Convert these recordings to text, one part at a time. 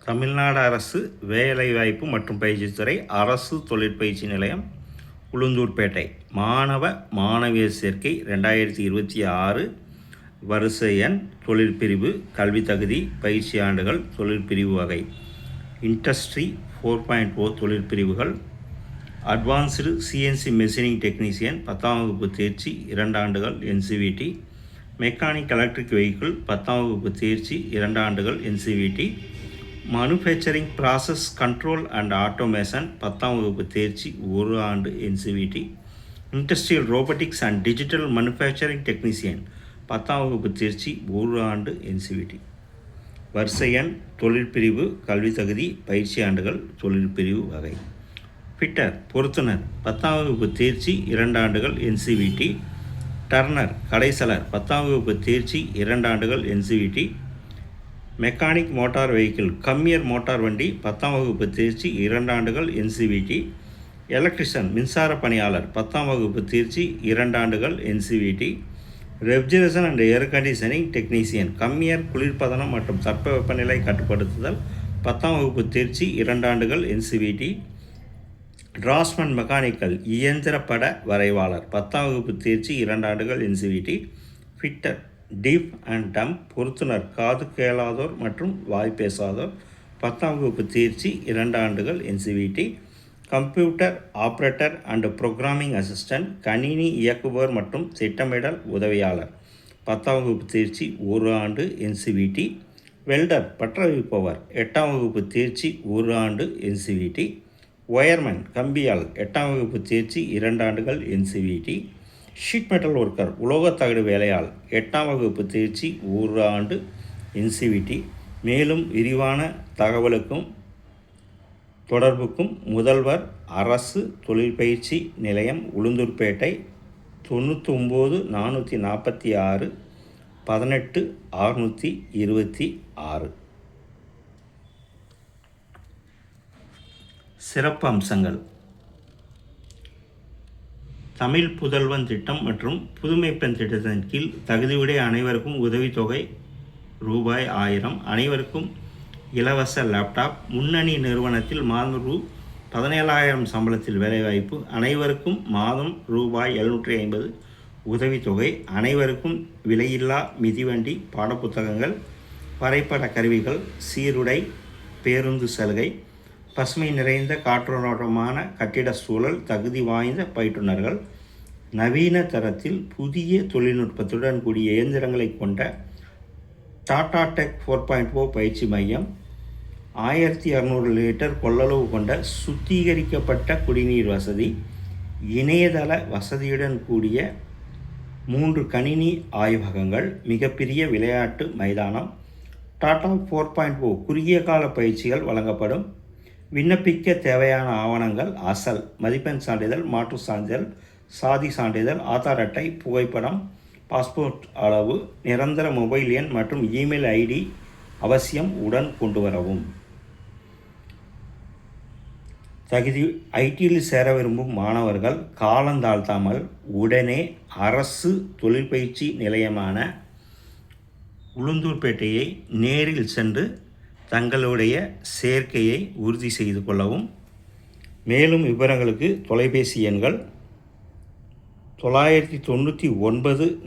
தமிழ்நாடு அரசு வேலைவாய்ப்பு மற்றும் பயிற்சித்துறை அரசு தொழிற்பயிற்சி நிலையம் உளுந்தூர்பேட்டை மாணவ மாணவியர் சேர்க்கை 2026 வருஷ எண் தொழிற்பிரிவு கல்வி தகுதி பயிற்சி ஆண்டுகள் தொழிற்பிரிவு வகை இண்டஸ்ட்ரி 4.0 தொழிற்பிரிவுகள் அட்வான்ஸ்டு சிஎன்சி மெஷினிங் டெக்னீஷியன் 10ஆம் வகுப்பு தேர்ச்சி 2 ஆண்டுகள் என்சிவிடி மெக்கானிக் எலக்ட்ரிக் வெஹிக்கிள் 10ஆம் வகுப்பு தேர்ச்சி 2 ஆண்டுகள் NCVT manufacturing process control and automation 10ஆம் வகுப்பு தேர்ச்சி 1 ஆண்டு NCVT industrial robotics and digital manufacturing technician 10ஆம் வகுப்பு தேர்ச்சி 1 ஆண்டு என்சிவிடி வருஷ எண் தொழிற்பிரிவு கல்வி தகுதி பயிற்சி ஆண்டுகள் தொழிற்பிரிவு வகை ஃபிட்டர் பொருத்துனர் 10ஆம் வகுப்பு தேர்ச்சி 2 ஆண்டுகள் என்சிவிடி டர்னர் கடைசலர் 10ஆம் வகுப்பு தேர்ச்சி 2 ஆண்டுகள் என்சிவிடி மெக்கானிக் மோட்டார் வெஹிக்கிள் கம்மியர் மோட்டார் வண்டி 10ஆம் வகுப்பு தேர்ச்சி 2 ஆண்டுகள் என்சிவிடி எலக்ட்ரிஷியன் மின்சார பணியாளர் 10ஆம் வகுப்பு தேர்ச்சி 2 ஆண்டுகள் NCVT refrigeration and air conditioning technician கம்மியர் குளிர்பதனம் மற்றும் தட்பவெப்பநிலை கட்டுப்படுத்துதல் 10ஆம் வகுப்பு தேர்ச்சி 2 ஆண்டுகள் என்சிவிடி டிராஸ்மன் மெக்கானிக்கல் இயந்திரப்பட வரைவாளர் 10ஆம் வகுப்பு தேர்ச்சி 2 ஆண்டுகள் என்சிவிடி ஃபிட்டர் டீப் அண்ட் டம் பொருத்துனர் காது கேளாதோர் மற்றும் வாய் பேசாதோர் 10ஆம் வகுப்பு தேர்ச்சி 2 ஆண்டுகள் NCVT computer operator and programming assistant கணினி இயக்குபவர் மற்றும் திட்டமிடல் உதவியாளர் 10ஆம் வகுப்பு தேர்ச்சி 1 ஆண்டு என்சிவிடி வெல்டர் பற்ற வைப்பவர் 8ஆம் வகுப்பு தேர்ச்சி 1 ஆண்டு என்சிவிடி ஒயர்மேன் கம்பியால் 8ஆம் வகுப்பு தேர்ச்சி 2 ஆண்டுகள் என்சிவிடி ஷீட் மெட்டல் ஒர்க்கர் உலோகத்தகடு வேலையால் 8ஆம் வகுப்பு தேர்ச்சி 1 ஆண்டு என்சிவிடி மேலும் விரிவான தகவலுக்கும் தொடர்புக்கும் முதல்வர் அரசு தொழிற்பயிற்சி நிலையம் உளுந்தூர்பேட்டை 99 446 18 626 சிறப்பு அம்சங்கள் தமிழ் புதல்வன் திட்டம் மற்றும் புதுமை பெண் திட்டத்தின் கீழ் தகுதியுடைய அனைவருக்கும் உதவித்தொகை ரூபாய் 1000 அனைவருக்கும் இலவச லேப்டாப் முன்னணி நிறுவனத்தில் மாதம் ரூ17,000 சம்பளத்தில் வேலைவாய்ப்பு அனைவருக்கும் மாதம் ரூபாய் 750 உதவித்தொகை அனைவருக்கும் விலையில்லா மிதிவண்டி பாடப்புத்தகங்கள் வரைபட கருவிகள் சீருடை பேருந்து சலுகை பசுமை நிறைந்த காற்றோட்டமான கட்டிட சூழல் தகுதி வாய்ந்த பயிற்றுனர்கள் நவீன தரத்தில் புதிய தொழில்நுட்பத்துடன் கூடிய இயந்திரங்களை கொண்ட டாடா டெக் 4.0 பயிற்சி மையம் 1600 லிட்டர் கொள்ளளவு கொண்ட சுத்திகரிக்கப்பட்ட குடிநீர் வசதி இணையதள வசதியுடன் கூடிய 3 கணினி ஆய்வகங்கள் மிகப்பெரிய விளையாட்டு மைதானம் டாடா 4.0 குறுகிய கால பயிற்சிகள் வழங்கப்படும் விண்ணப்பிக்க தேவையான ஆவணங்கள் அசல் மதிப்பெண் சான்றிதழ் மாற்று சான்றிதழ் சாதி சான்றிதழ் ஆதார் அட்டை புகைப்படம் பாஸ்போர்ட் அளவு நிரந்தர மொபைல் எண் மற்றும் இமெயில் ஐடி அவசியம் உடன் கொண்டு வரவும் தகுதி ஐடியில் சேர விரும்பும் மாணவர்கள் காலந்தாழ்த்தாமல் உடனே அரசு தொழிற்பயிற்சி நிலையமான உளுந்தூர்பேட்டையை நேரில் சென்று தங்களுடைய சேர்க்கையை உறுதி செய்து கொள்ளவும் மேலும் விவரங்களுக்கு தொலைபேசி எண்கள் 999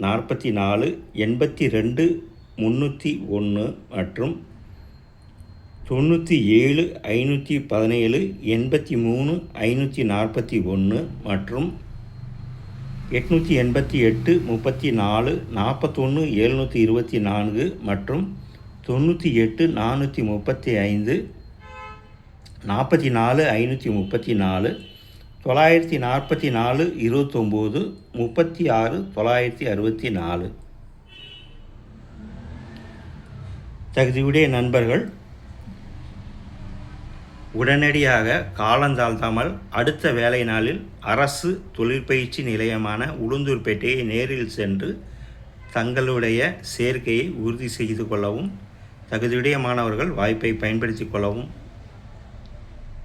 44 82 301 மற்றும் 97 517 83 541 மற்றும் 888 34 41 724 மற்றும் 98 435 44 534 944 29 36 964 தகுதியுடைய நண்பர்கள் உடனடியாக காலந்தாழ்த்தாமல் அடுத்த வேலை நாளில் அரசு தொழிற்பயிற்சி நிலையமான உளுந்தூர்பேட்டையை நேரில் சென்று தங்களுடைய சேர்க்கையை உறுதி செய்து கொள்ளவும் தகுதியுடைய மாணவர்கள் வாய்ப்பை பயன்படுத்திக் கொள்ளவும்